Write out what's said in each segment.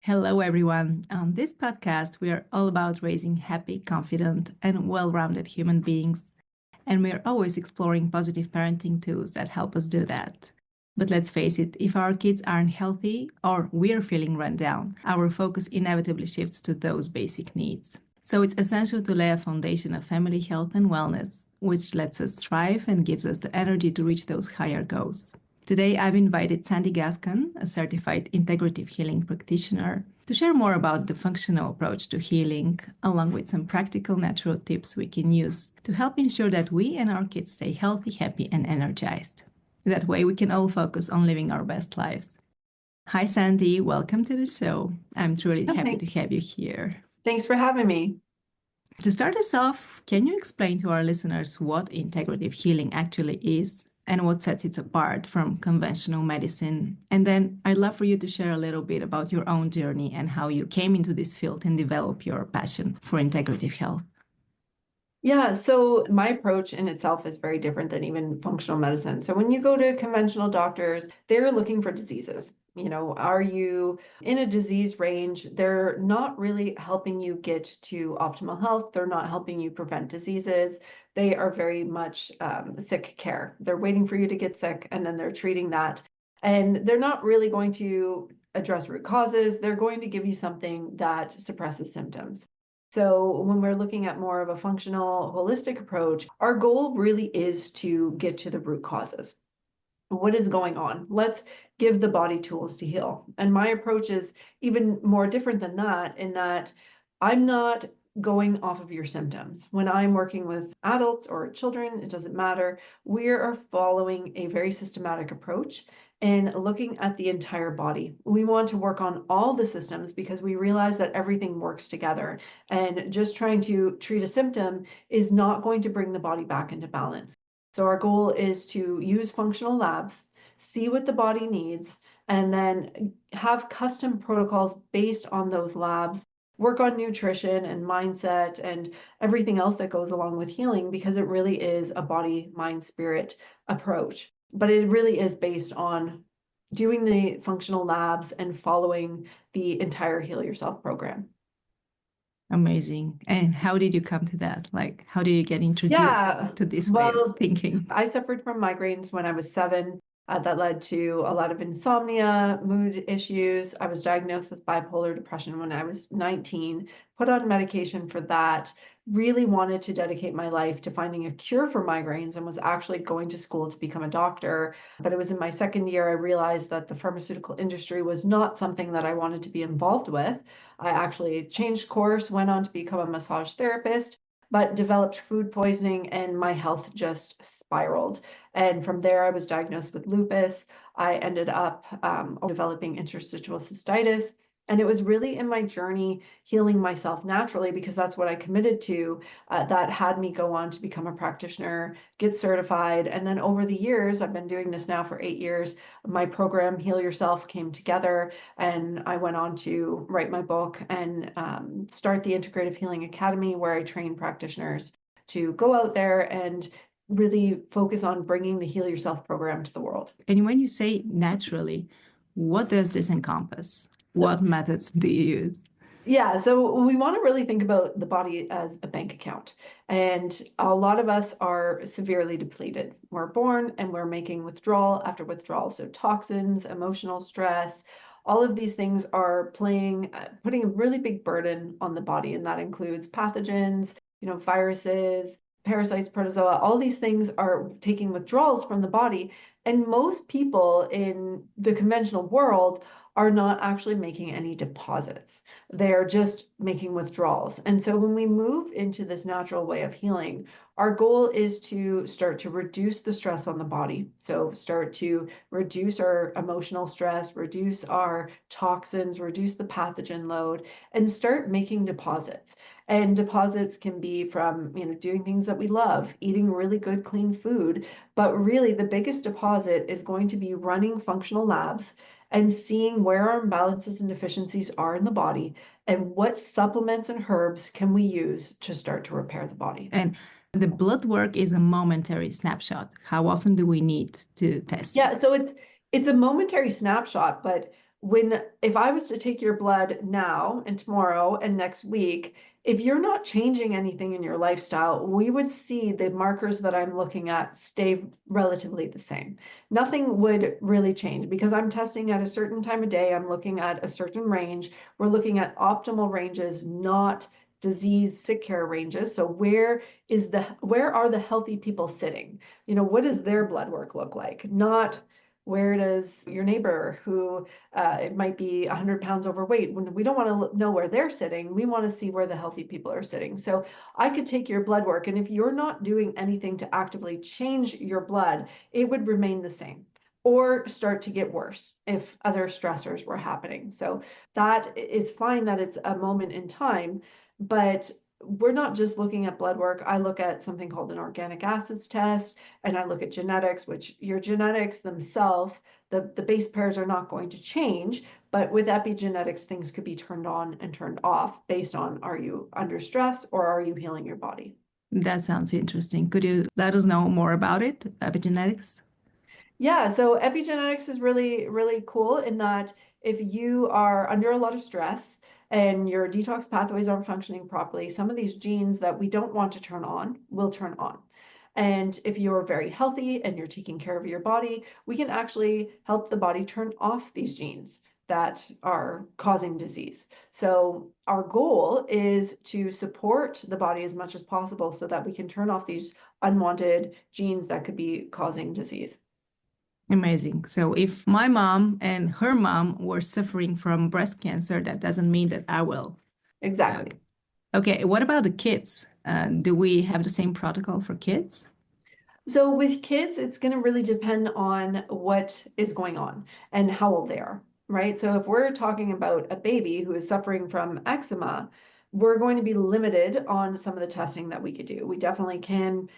Hello, everyone. On this podcast, we are all about raising happy, confident, and well rounded human beings. And we are always exploring positive parenting tools that help us do that. But let's face it, if our kids aren't healthy or we're feeling run down, our focus inevitably shifts to those basic needs. So it's essential to lay a foundation of family health and wellness, which lets us thrive and gives us the energy to reach those higher goals. Today, I've invited Sandie Gascon, a certified integrative healing practitioner, to share more about the functional approach to healing, along with some practical natural tips we can use to help ensure that we and our kids stay healthy, happy, and energized. That way, we can all focus on living our best lives. Hi, Sandie. Welcome to the show. I'm truly happy to have you here. Thanks for having me. To start us off, can you explain to our listeners what integrative healing actually is and what sets it apart from conventional medicine? And then I'd love for you to share a little bit about your own journey and how you came into this field and develop your passion for integrative health. Yeah, so my approach in itself is very different than even functional medicine. So when you go to conventional doctors, they're looking for diseases. Are you in a disease range? They're not really helping you get to optimal health. They're not helping you prevent diseases. They are very much sick care. They're waiting for you to get sick and then they're treating that. And they're not really going to address root causes. They're going to give you something that suppresses symptoms. So when we're looking at more of a functional, holistic approach, our goal really is to get to the root causes. What is going on? Let's give the body tools to heal. And my approach is even more different than that, in that I'm not going off of your symptoms. When I'm working with adults or children, it doesn't matter. We are following a very systematic approach and looking at the entire body. We want to work on all the systems because we realize that everything works together. And just trying to treat a symptom is not going to bring the body back into balance. So our goal is to use functional labs, see what the body needs, and then have custom protocols based on those labs, work on nutrition and mindset and everything else that goes along with healing, because it really is a body, mind, spirit approach. But it really is based on doing the functional labs and following the entire Heal Yourself program. Amazing. And how did you come to that? Like, how did you get introduced to this way of thinking? I suffered from migraines when I was 7. That led to a lot of insomnia, mood issues. I was diagnosed with bipolar depression when I was 19, put on medication for that, really wanted to dedicate my life to finding a cure for migraines and was actually going to school to become a doctor. But it was in my second year, I realized that the pharmaceutical industry was not something that I wanted to be involved with. I actually changed course, went on to become a massage therapist, but developed food poisoning and my health just spiraled. And from there, I was diagnosed with lupus. I ended up developing interstitial cystitis. And it was really in my journey healing myself naturally, because that's what I committed to, that had me go on to become a practitioner, get certified. And then over the years, I've been doing this now for 8 years, my program Heal Yourself came together, and I went on to write my book and start the Integrative Healing Academy, where I train practitioners to go out there and really focus on bringing the Heal Yourself program to the world. And when you say naturally, what does this encompass? What methods do you use? Yeah, so we want to really think about the body as a bank account. And a lot of us are severely depleted. We're born and we're making withdrawal after withdrawal. So toxins, emotional stress, all of these things are putting a really big burden on the body. And that includes pathogens, viruses, parasites, protozoa, all these things are taking withdrawals from the body. And most people in the conventional world are not actually making any deposits. They're just making withdrawals. And so when we move into this natural way of healing, our goal is to start to reduce the stress on the body. So start to reduce our emotional stress, reduce our toxins, reduce the pathogen load, and start making deposits. And deposits can be from, doing things that we love, eating really good, clean food. But really, the biggest deposit is going to be running functional labs and seeing where our imbalances and deficiencies are in the body and what supplements and herbs can we use to start to repair the body. And the blood work is a momentary snapshot. How often do we need to test? Yeah, so it's a momentary snapshot, but if I was to take your blood now and tomorrow and next week, if you're not changing anything in your lifestyle, we would see the markers that I'm looking at stay relatively the same. Nothing would really change because I'm testing at a certain time of day. I'm looking at a certain range. We're looking at optimal ranges, not disease sick care ranges. So where are the healthy people sitting? What does their blood work look like? Not where does your neighbor who it might be 100 pounds overweight. When we don't want to know where they're sitting, we want to see where the healthy people are sitting. So I could take your blood work, and if you're not doing anything to actively change your blood, it would remain the same or start to get worse if other stressors were happening. So that is fine that it's a moment in time, but we're not just looking at blood work. I look at something called an organic acids test, and I look at genetics, which your genetics themselves, the base pairs are not going to change, but with epigenetics, things could be turned on and turned off based on, are you under stress or are you healing your body? That sounds interesting. Could you let us know more about it, epigenetics? Yeah, so epigenetics is really, really cool in that if you are under a lot of stress and your detox pathways aren't functioning properly, some of these genes that we don't want to turn on will turn on. And if you're very healthy and you're taking care of your body, we can actually help the body turn off these genes that are causing disease. So our goal is to support the body as much as possible so that we can turn off these unwanted genes that could be causing disease. Amazing. So if my mom and her mom were suffering from breast cancer, that doesn't mean that I will. Uh, Exactly. okay, what about the kids? Do we have the same protocol for kids? So with kids, it's going to really depend on what is going on and how old they are, right? So if we're talking about a baby who is suffering from eczema, we're going to be limited on some of the testing that we could do. We definitely can,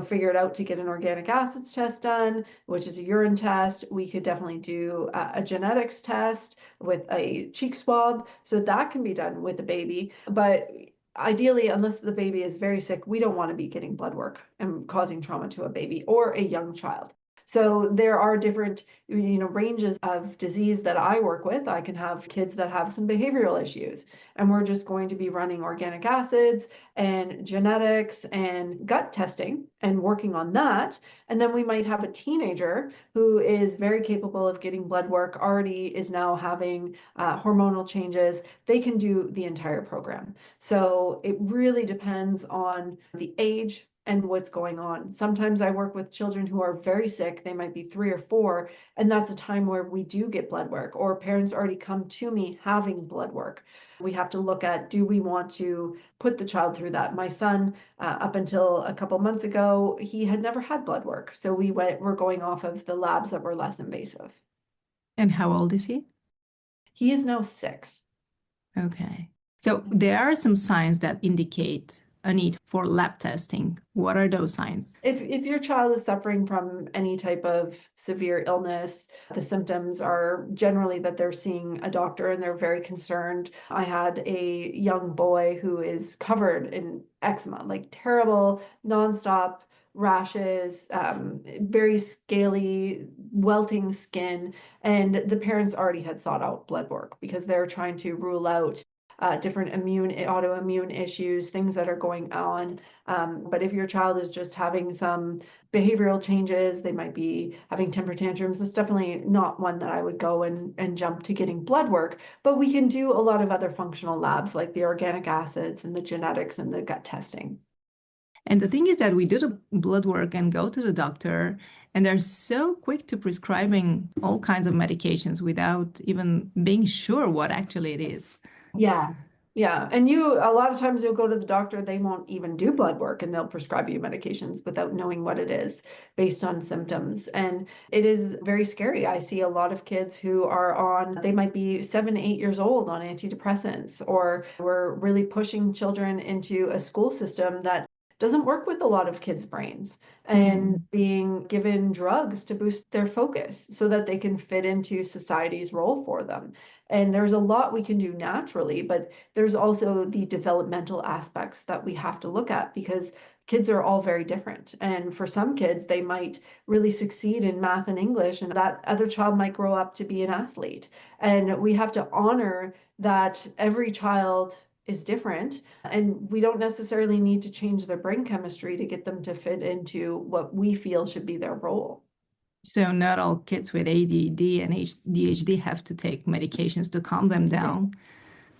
figure it out to get an organic acids test done, which is a urine test. We could definitely do a genetics test with a cheek swab. So that can be done with the baby. But ideally, unless the baby is very sick, we don't want to be getting blood work and causing trauma to a baby or a young child. So there are different, ranges of disease that I work with. I can have kids that have some behavioral issues, and we're just going to be running organic acids and genetics and gut testing and working on that. And then we might have a teenager who is very capable of getting blood work, already is now having hormonal changes. They can do the entire program. So it really depends on the age and what's going on. Sometimes I work with children who are very sick. They might be 3 or 4, and that's a time where we do get blood work, or parents already come to me having blood work. We have to look at, do we want to put the child through that? My son, up until a couple months ago, he had never had blood work. So we're going off of the labs that were less invasive. And how old is he? He is now 6. Okay. So there are some signs that indicate a need for lab testing. What are those signs? If your child is suffering from any type of severe illness, the symptoms are generally that they're seeing a doctor and they're very concerned. I had a young boy who is covered in eczema, like terrible, nonstop rashes, very scaly, welting skin. And the parents already had sought out blood work because they're trying to rule out different autoimmune issues, things that are going on. But if your child is just having some behavioral changes, they might be having temper tantrums. It's definitely not one that I would go and jump to getting blood work. But we can do a lot of other functional labs like the organic acids and the genetics and the gut testing. And the thing is that we do the blood work and go to the doctor, and they're so quick to prescribing all kinds of medications without even being sure what actually it is. Yeah. Yeah. And a lot of times you'll go to the doctor, they won't even do blood work and they'll prescribe you medications without knowing what it is based on symptoms. And it is very scary. I see a lot of kids who are they might be 7, 8 years old on antidepressants, or we're really pushing children into a school system that doesn't work with a lot of kids' brains, and being given drugs to boost their focus so that they can fit into society's role for them. And there's a lot we can do naturally, but there's also the developmental aspects that we have to look at, because kids are all very different. And for some kids, they might really succeed in math and English, and that other child might grow up to be an athlete. And we have to honor that every child is different, and we don't necessarily need to change their brain chemistry to get them to fit into what we feel should be their role. So not all kids with ADD and ADHD have to take medications to calm them down.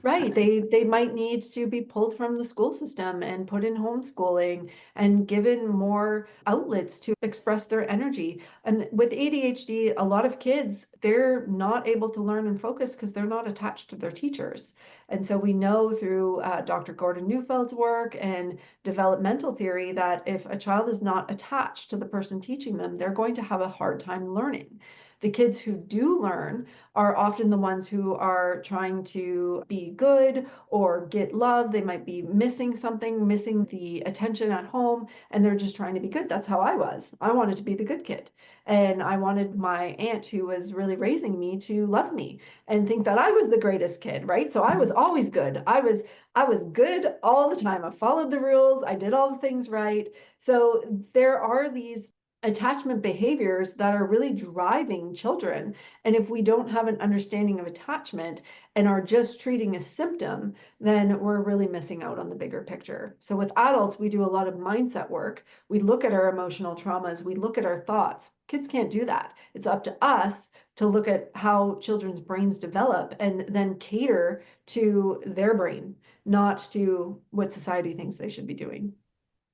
Right. They might need to be pulled from the school system and put in homeschooling and given more outlets to express their energy. And with ADHD, a lot of kids, they're not able to learn and focus because they're not attached to their teachers. And so we know through Dr. Gordon Neufeld's work and developmental theory that if a child is not attached to the person teaching them, they're going to have a hard time learning. The kids who do learn are often the ones who are trying to be good or get love. They might be missing something, missing the attention at home, and they're just trying to be good. That's how I was. I wanted to be the good kid. And I wanted my aunt, who was really raising me, to love me and think that I was the greatest kid, right? So I was always good. I was good all the time. I followed the rules. I did all the things right. So there are these attachment behaviors that are really driving children. And if we don't have an understanding of attachment and are just treating a symptom, then we're really missing out on the bigger picture. So with adults, we do a lot of mindset work. We look at our emotional traumas, we look at our thoughts. Kids can't do that. It's up to us to look at how children's brains develop and then cater to their brain, not to what society thinks they should be doing.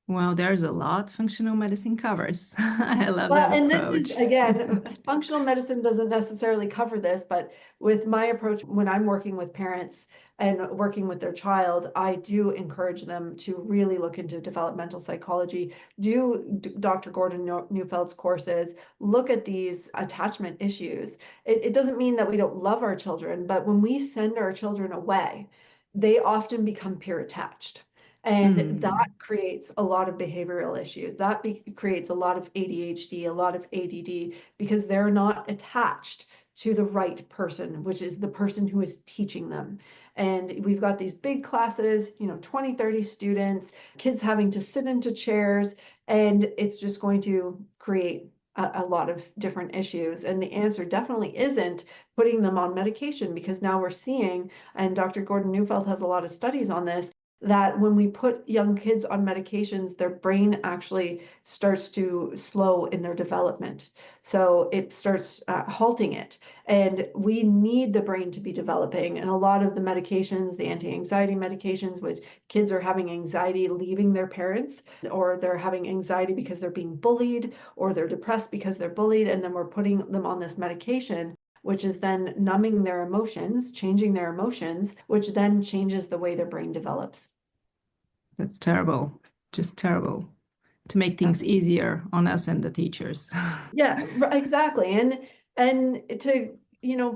Well, there's a lot functional medicine covers. I love Well, that and this is, approach. again, functional medicine doesn't necessarily cover this, but with my approach, when I'm working with parents and working with their child, I do encourage them to really look into developmental psychology, do Dr. Gordon Neufeld's courses, look at these attachment issues. It doesn't mean that we don't love our children, but when we send our children away, they often become peer attached. And that Mm. creates a lot of behavioral issues. That creates a lot of ADHD, a lot of ADD, because they're not attached to the right person, which is the person who is teaching them. And we've got these big classes, 20, 30 students, kids having to sit into chairs, and it's just going to create a lot of different issues. And the answer definitely isn't putting them on medication, because now we're seeing, and Dr. Gordon Neufeld has a lot of studies on this, that when we put young kids on medications, their brain actually starts to slow in their development. So it starts halting it. And we need the brain to be developing. And a lot of the medications, the anti-anxiety medications, which kids are having anxiety leaving their parents, or they're having anxiety because they're being bullied, or they're depressed because they're bullied, and then we're putting them on this medication, which is then numbing their emotions, changing their emotions, which then changes the way their brain develops. That's terrible. Just terrible. To make Yeah, things easier on us and the teachers. yeah, exactly. And to,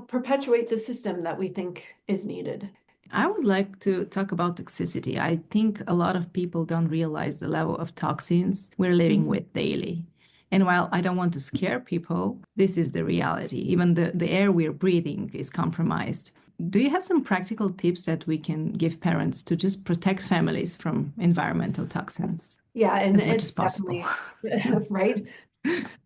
perpetuate the system that we think is needed. I would like to talk about toxicity. I think a lot of people don't realize the level of toxins we're living Mhm. with daily. And while I don't want to scare people, this is the reality. Even the air we're breathing is compromised. Do you have some practical tips that we can give parents to just protect families from environmental toxins Yeah, and as much as it's possible? definitely right.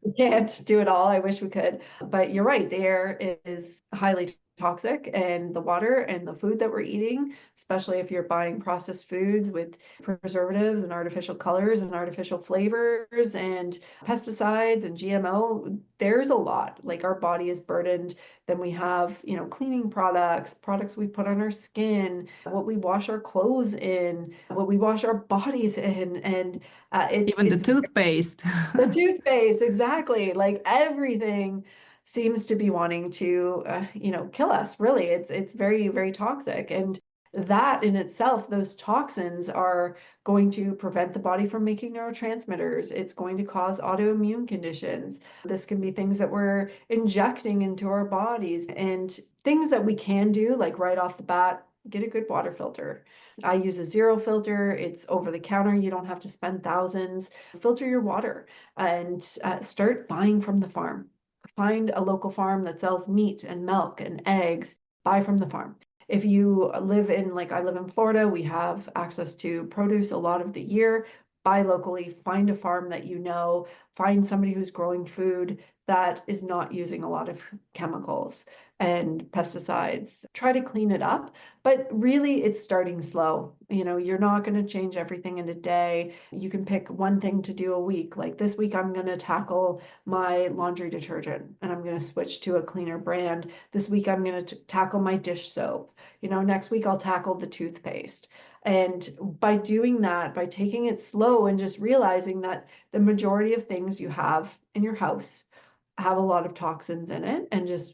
We can't do it all. I wish we could. But you're right, the air is highly toxic, and the water and the food that we're eating, especially if you're buying processed foods with preservatives and artificial colors and artificial flavors and pesticides and GMO, there's a lot. Like our body is burdened. Then we have, cleaning products, products we put on our skin, what we wash our clothes in, what we wash our bodies in, and it's Even the it's toothpaste. the toothpaste, exactly. Like everything seems to be wanting to, kill us. Really, it's very, very toxic, and that in itself, those toxins are going to prevent the body from making neurotransmitters. It's going to cause autoimmune conditions. This can be things that we're injecting into our bodies, and things that we can do, like right off the bat, get a good water filter. I use a zero filter. It's over the counter. You don't have to spend thousands. Filter your water and start buying from the farm. Find a local farm that sells meat and milk and eggs. Buy from the farm. If you live in, like I live in Florida, we have access to produce a lot of the year. buy locally, find a farm that you know, find somebody who's growing food that is not using a lot of chemicals and pesticides. Try to clean it up, but really it's starting slow. You're not going to change everything in a day. You can pick one thing to do a week. Like this week, I'm going to tackle my laundry detergent and I'm going to switch to a cleaner brand. This week, I'm going to tackle my dish soap. Next week, I'll tackle the toothpaste. And by doing that, by taking it slow and just realizing that the majority of things you have in your house have a lot of toxins in it, and just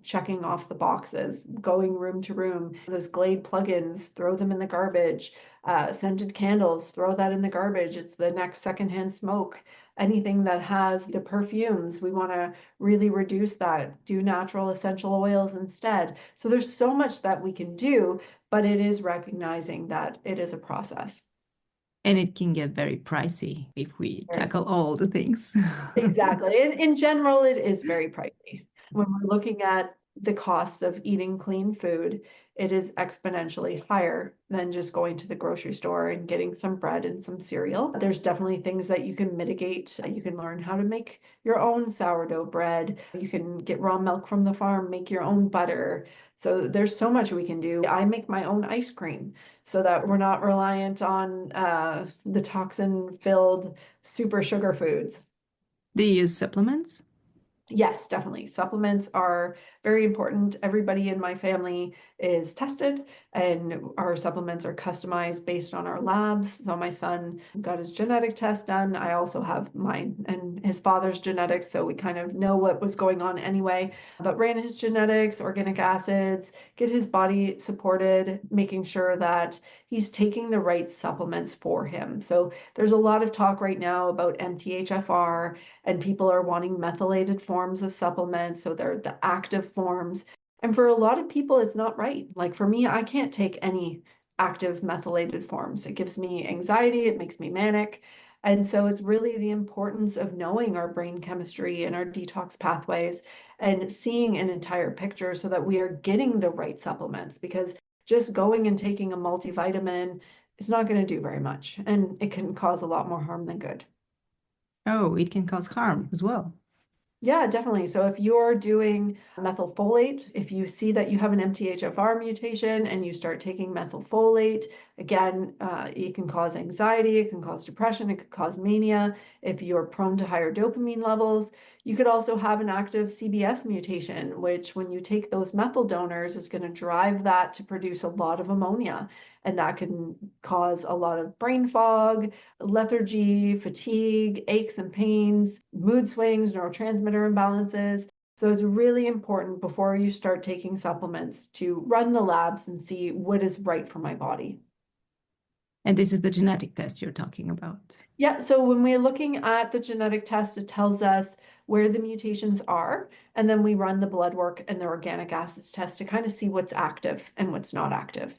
checking off the boxes, going room to room. Those Glade plugins, throw them in the garbage. Scented candles, throw that in the garbage. It's the next secondhand smoke. Anything that has the perfumes, we want to really reduce that. Do natural essential oils instead. So there's so much that we can do, but it is recognizing that it is a process. And it can get very pricey if we tackle all the things. Exactly. And in general, it is very pricey. When we're looking at the costs of eating clean food, it is exponentially higher than just going to the grocery store and getting some bread and some cereal. There's definitely things that you can mitigate. You can learn how to make your own sourdough bread. You can get raw milk from the farm, make your own butter. So there's so much we can do. I make my own ice cream so that we're not reliant on the toxin-filled super sugar foods. Do you use supplements? Yes, definitely. Supplements are very important. Everybody in my family is tested, and our supplements are customized based on our labs. So my son got his genetic test done. I also have mine and his father's genetics, so we kind of know what was going on anyway. But ran his genetics, organic acids, get his body supported, making sure that he's taking the right supplements for him. So there's a lot of talk right now about MTHFR, and people are wanting methylated forms of supplements. So they're the active forms. And for a lot of people, it's not right. Like for me, I can't take any active methylated forms. It gives me anxiety, it makes me manic. And so it's really the importance of knowing our brain chemistry and our detox pathways and seeing an entire picture so that we are getting the right supplements, because just going and taking a multivitamin is not going to do very much, and it can cause a lot more harm than good. Oh, it can cause harm as well. Yeah, definitely. So if you're doing methylfolate, if you see that you have an MTHFR mutation and you start taking methylfolate, again, it can cause anxiety, it can cause depression, it could cause mania. If you're prone to higher dopamine levels, you could also have an active CBS mutation, which when you take those methyl donors is going to drive that to produce a lot of ammonia. And that can cause a lot of brain fog, lethargy, fatigue, aches and pains, mood swings, neurotransmitter imbalances. So it's really important before you start taking supplements to run the labs and see what is right for my body. And this is the genetic test you're talking about. Yeah, so when we're looking at the genetic test, it tells us where the mutations are, and then we run the blood work and the organic acids test to kind of see what's active and what's not active.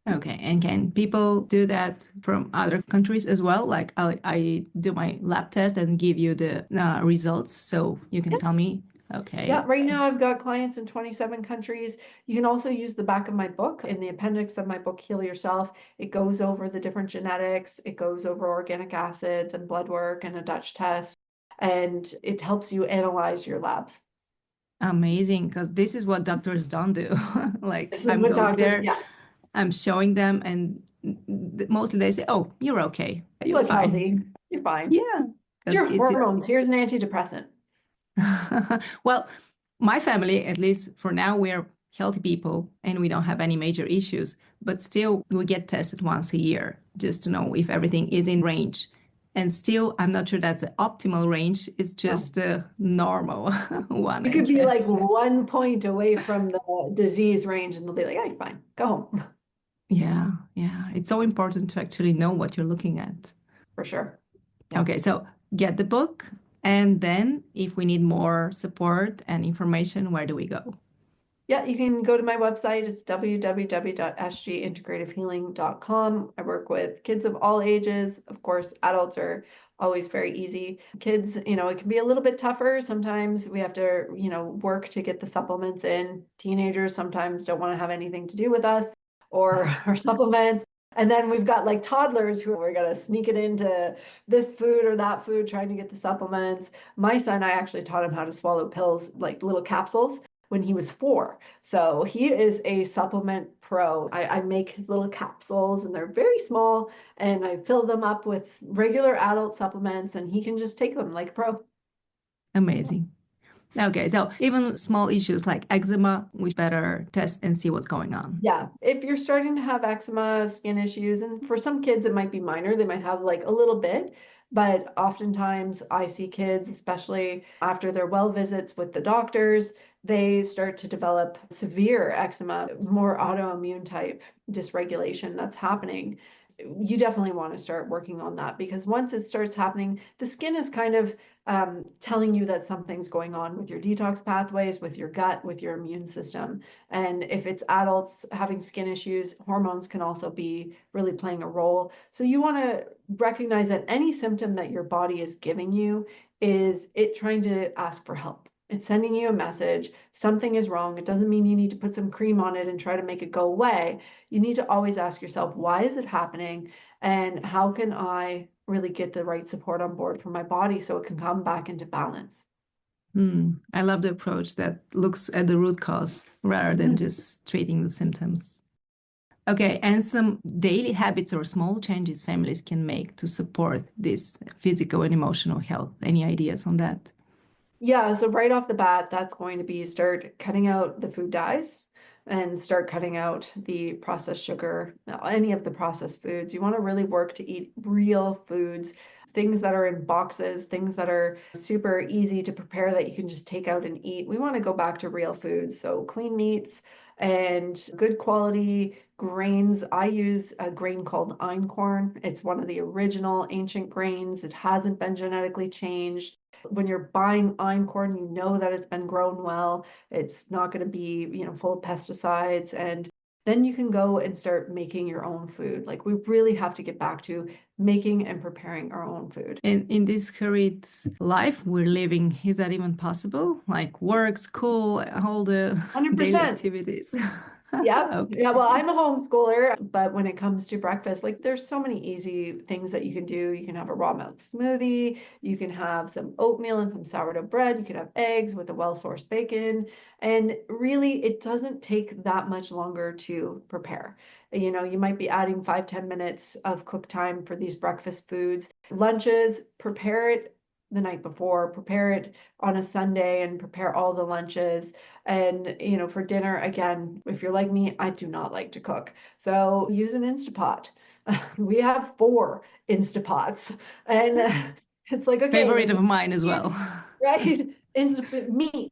Okay, and can people do that from other countries as well? Like I do my lab test and give you the results, so you can tell me. Yeah, Okay. right now I've got clients in 27 countries. You can also use the back of my book. In the appendix of my book, Heal Yourself, it goes over the different genetics, it goes over organic acids and blood work and a Dutch test, and it helps you analyze your labs. Amazing, because this is what doctors don't do. Like This is I'm what going doctors, there, yeah, I'm showing them, and mostly they say, "Oh, you're okay. you You're look fine." healthy, you're fine. Yeah, It's because your it's hormones. Here's an antidepressant. well, my family, at least for now, we're healthy people and we don't have any major issues, but still we get tested once a year just to know if everything is in range. And still, I'm not sure that's the optimal range. It's No. just the normal one, You I could be like guess. 1 point away from the disease range, and they'll be like, "Hey, fine, go home." Yeah, yeah. It's so important to actually know what you're looking at. For sure. Yeah. Okay, so get the book. And then if we need more support and information, where do we go? Yeah, you can go to my website. It's www.sgintegrativehealing.com. I work with kids of all ages. Of course, adults are always very easy. Kids, it can be a little bit tougher. Sometimes we have to, work to get the supplements in. Teenagers sometimes don't want to have anything to do with us or our supplements. And then we've got like toddlers who are going to sneak it into this food or that food, trying to get the supplements. My son, I actually taught him how to swallow pills, like little capsules, when he was 4. So he is a supplement pro. I make his little capsules and they're very small, and I fill them up with regular adult supplements, and he can just take them like a pro. Amazing. Okay, so even small issues like eczema, we better test and see what's going on. Yeah, if you're starting to have eczema, skin issues, and for some kids it might be minor, they might have like a little bit, but oftentimes I see kids, especially after their well visits with the doctors, they start to develop severe eczema, more autoimmune type dysregulation that's happening. You definitely want to start working on that, because once it starts happening, the skin is kind of telling you that something's going on with your detox pathways, with your gut, with your immune system. And if it's adults having skin issues, hormones can also be really playing a role. So you want to recognize that any symptom that your body is giving you is it trying to ask for help. It's sending you a message, something is wrong. It doesn't mean you need to put some cream on it and try to make it go away. You need to always ask yourself, why is it happening? And how can I really get the right support on board for my body so it can come back into balance? I love the approach that looks at the root cause rather than just treating the symptoms. Okay, and some daily habits or small changes families can make to support this physical and emotional health. Any ideas on that? Yeah, so right off the bat, that's going to be start cutting out the food dyes and start cutting out the processed sugar, any of the processed foods. You want to really work to eat real foods, things that are in boxes, things that are super easy to prepare that you can just take out and eat. We want to go back to real foods, so clean meats and good quality grains. I use a grain called einkorn. It's one of the original ancient grains. It hasn't been genetically changed. When you're buying einkorn, you know that it's been grown well. It's not going to be, full of pesticides. And then you can go and start making your own food. Like, we really have to get back to making and preparing our own food. And in this current life we're living, is that even possible? Like work, school, all the daily 100%. activities. Yep. Okay. Yeah, well, I'm a homeschooler, but when it comes to breakfast, like there's so many easy things that you can do. You can have a raw milk smoothie, you can have some oatmeal and some sourdough bread, you can have eggs with a well-sourced bacon, and really it doesn't take that much longer to prepare. You might be adding 5-10 minutes of cook time for these breakfast foods. Lunches, prepare it the night before, prepare it on a Sunday and prepare all the lunches. And, for dinner, again, if you're like me, I do not like to cook. So use an Instapot. We have 4 Instapots. And it's like, okay, Favorite of mine as well. right? Instant meat,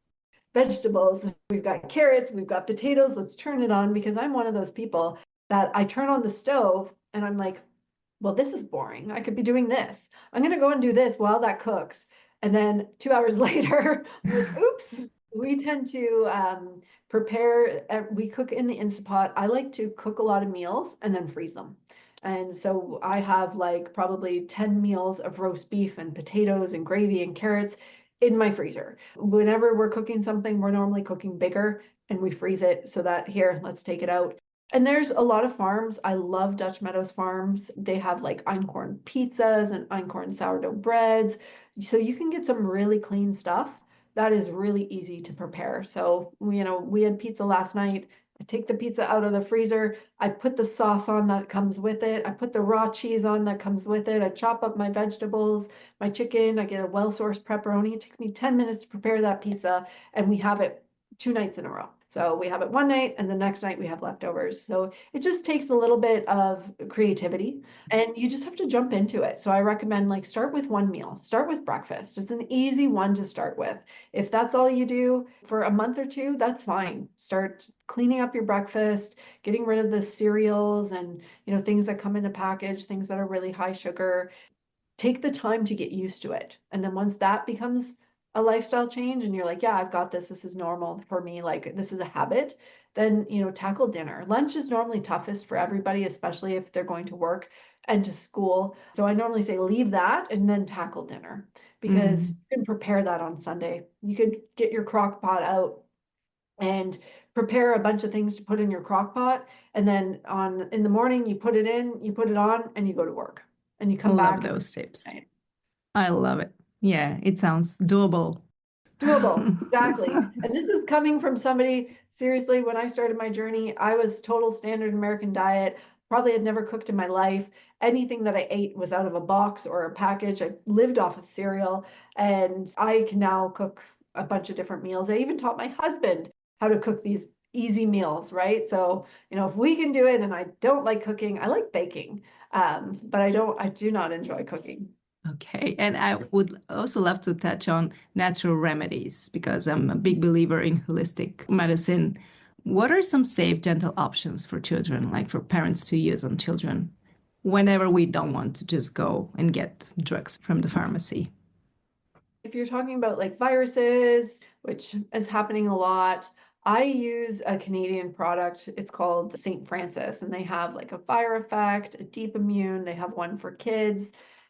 vegetables. We've got carrots, we've got potatoes. Let's turn it on, because I'm one of those people that I turn on the stove and I'm like, well, this is boring. I could be doing this. I'm going to go and do this while that cooks. And then 2 hours later, I'm like, oops. We tend to prepare, we cook in the Instapot. I like to cook a lot of meals and then freeze them. And so I have like probably 10 meals of roast beef and potatoes and gravy and carrots in my freezer. Whenever we're cooking something, we're normally cooking bigger and we freeze it so that, here, let's take it out. And there's a lot of farms. I love Dutch Meadows Farms. They have like einkorn pizzas and einkorn sourdough breads. So you can get some really clean stuff that is really easy to prepare. So, we had pizza last night. I take the pizza out of the freezer. I put the sauce on that comes with it. I put the raw cheese on that comes with it. I chop up my vegetables, my chicken. I get a well-sourced pepperoni. It takes me 10 minutes to prepare that pizza, and we have it 2 nights in a row. So we have it one night and the next night we have leftovers. So it just takes a little bit of creativity, and you just have to jump into it. So I recommend, like, start with one meal, start with breakfast. It's an easy one to start with. If that's all you do for a month or 2, that's fine. Start cleaning up your breakfast, getting rid of the cereals and, things that come in a package, things that are really high sugar. Take the time to get used to it. And then once that becomes a lifestyle change and you're like, yeah, I've got this, this is normal for me, like this is a habit, then, tackle dinner. Lunch is normally toughest for everybody, especially if they're going to work and to school. So I normally say leave that and then tackle dinner, because you can prepare that on Sunday. You could get your crock pot out and prepare a bunch of things to put in your crock pot, and then in the morning you put it on, and you go to work, and you come Love back and those tips. right. I love it. Yeah, it sounds doable. Doable, exactly. And this is coming from somebody, seriously, when I started my journey, I was total standard American diet, probably had never cooked in my life. Anything that I ate was out of a box or a package. I lived off of cereal, and I can now cook a bunch of different meals. I even taught my husband how to cook these easy meals, right? So, if we can do it, and I don't like cooking, I like baking, but I do not enjoy cooking. Okay, and I would also love to touch on natural remedies because I'm a big believer in holistic medicine. What are some safe, gentle options for children, like for parents to use on children, whenever we don't want to just go and get drugs from the pharmacy? If you're talking about like viruses, which is happening a lot, I use a Canadian product. It's called St. Francis, and they have like a fire effect, a deep immune. They have one for kids.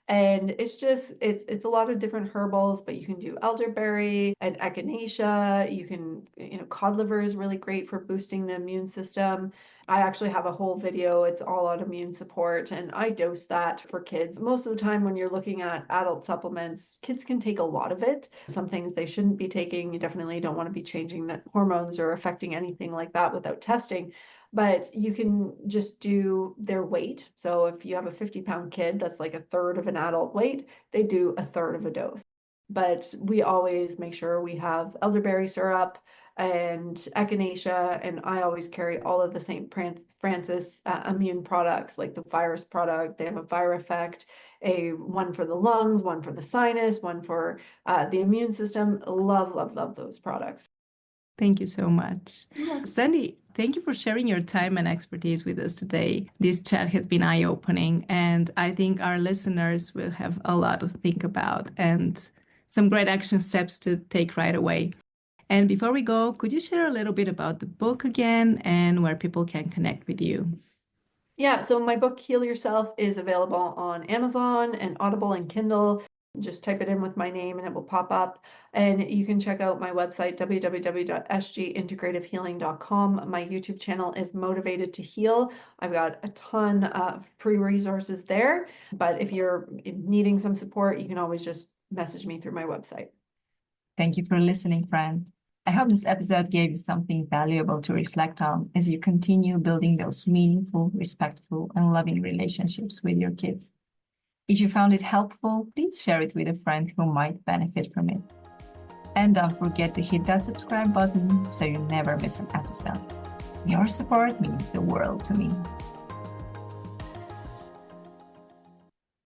And it's a lot of different herbals, but you can do elderberry and echinacea. You can, cod liver is really great for boosting the immune system. I actually have a whole video. It's all on immune support, and I dose that for kids. Most of the time, when you're looking at adult supplements, kids can take a lot of it. Some things they shouldn't be taking. You definitely don't want to be changing the hormones or affecting anything like that without testing. But you can just do their weight. So if you have a 50-pound kid, that's like a third of an adult weight, they do a third of a dose. But we always make sure we have elderberry syrup and echinacea, and I always carry all of the St. Francis immune products, like the virus product. They have a fire effect, one for the lungs, one for the sinus, one for the immune system. Love, love, love those products. Thank you so much. Sandie, thank you for sharing your time and expertise with us today. This chat has been eye-opening, and I think our listeners will have a lot to think about and some great action steps to take right away. And before we go, could you share a little bit about the book again and where people can connect with you? Yeah, so my book, Heal Yourself, is available on Amazon and Audible and Kindle. Just type it in with my name and it will pop up. And you can check out my website, www.sgintegrativehealing.com. My YouTube channel is Motivated to Heal. I've got a ton of free resources there. But if you're needing some support, you can always just message me through my website. Thank you for listening, friend. I hope this episode gave you something valuable to reflect on as you continue building those meaningful, respectful, and loving relationships with your kids. If you found it helpful, please share it with a friend who might benefit from it. And don't forget to hit that subscribe button so you never miss an episode. Your support means the world to me.